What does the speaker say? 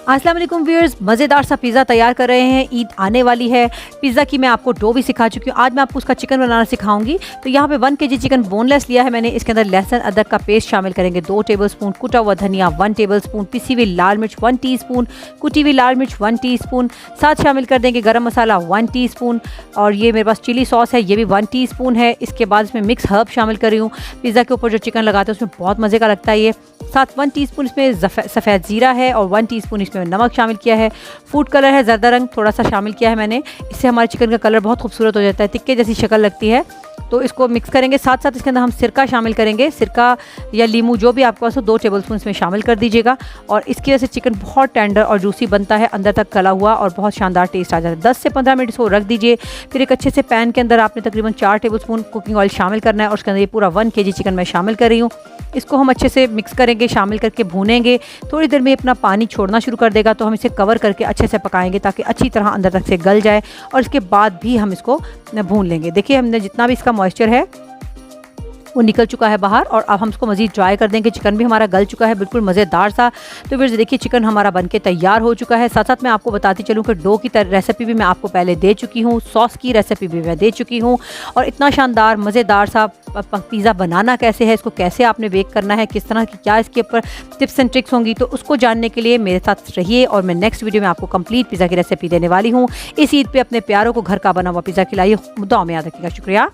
अस्सलाम वालेकुम व्यूअर्स, मज़ेदार सा पिज़्ज़ा तैयार कर रहे हैं। ईद आने वाली है। पिज़्ज़ा की मैं आपको डो भी सिखा चुकी हूँ। आज मैं आपको उसका चिकन बनाना सिखाऊंगी। तो यहाँ पे 1 kg चिकन बोनलेस लिया है मैंने। इसके अंदर लहसुन अदरक का पेस्ट शामिल करेंगे 2 टेबलस्पून, कुटा हुआ धनिया 1 टेबलस्पून, पिसी हुई लाल मिर्च 1 टीस्पून, कुटी हुई लाल मिर्च 1 टीस्पून, साथ शामिल कर देंगे गरम मसाला 1 टीस्पून और ये मेरे पास चिली सॉस है, ये भी 1 टीस्पून है। इसके बाद इसमें मिक्स हर्ब शामिल कर रही हूँ। पिज़्ज़ा के ऊपर जो चिकन लगाते हैं उसमें बहुत मज़े का लगता है ये। साथ 1 टीस्पून इसमें सफ़ेद ज़ीरा है और 1 टीस्पून इसमें नमक शामिल किया है। फूड कलर है ज़रदा रंग, थोड़ा सा शामिल किया है मैंने। इससे हमारे चिकन का कलर बहुत खूबसूरत हो जाता है, टिक्के जैसी शक्ल लगती है। तो इसको मिक्स करेंगे। साथ साथ इसके अंदर हम सिरका शामिल करेंगे। सिरका या लीमू जो भी आपके पास हो 2 टेबलस्पून इसमें शामिल कर दीजिएगा और इसकी वजह से चिकन बहुत टेंडर और जूसी बनता है, अंदर तक गला हुआ और बहुत शानदार टेस्ट आ जाता है। 10 से 15 मिनट इसको रख दीजिए। फिर एक अच्छे से पैन के अंदर आपने तकरीबन 4 टेबलस्पून कुकिंग ऑयल शामिल करना है और उसके अंदर ये पूरा 1 kg चिकन मैं शामिल कर रही हूँ। इसको हम अच्छे से मिक्स करेंगे, शामिल करके भूनेंगे। थोड़ी देर में अपना पानी छोड़ना शुरू कर देगा तो हम इसे कवर करके अच्छे से पकाएंगे ताकि अच्छी तरह अंदर तक से गल जाए और इसके बाद भी हम इसको भून लेंगे। देखिए हमने जितना भी इसका मॉइस्चर है वो निकल चुका है बाहर और अब हम इसको मज़ीद ड्राई कर देंगे। चिकन भी हमारा गल चुका है, बिल्कुल मज़ेदार सा। तो फिर देखिए चिकन हमारा बनके तैयार हो चुका है। साथ साथ मैं आपको बताती चलूँ कि डो की रेसिपी भी मैं आपको पहले दे चुकी हूँ, सॉस की रेसिपी भी मैं दे चुकी हूँ और इतना शानदार मज़ेदार सा पिज़्ज़ा बनाना कैसे है, इसको कैसे आपने बेक करना है, किस तरह की क्या इसके ऊपर टिप्स एंड ट्रिक्स होंगी, तो उसको जानने के लिए मेरे साथ रहिए और मैं नेक्स्ट वीडियो में आपको कंप्लीट पिज़्ज़ा की रेसिपी देने वाली हूँ। इस ईद पे अपने प्यारों को घर का बना हुआ पिज़्ज़ा खिलाइए। दुआ में याद रखिएगा। शुक्रिया।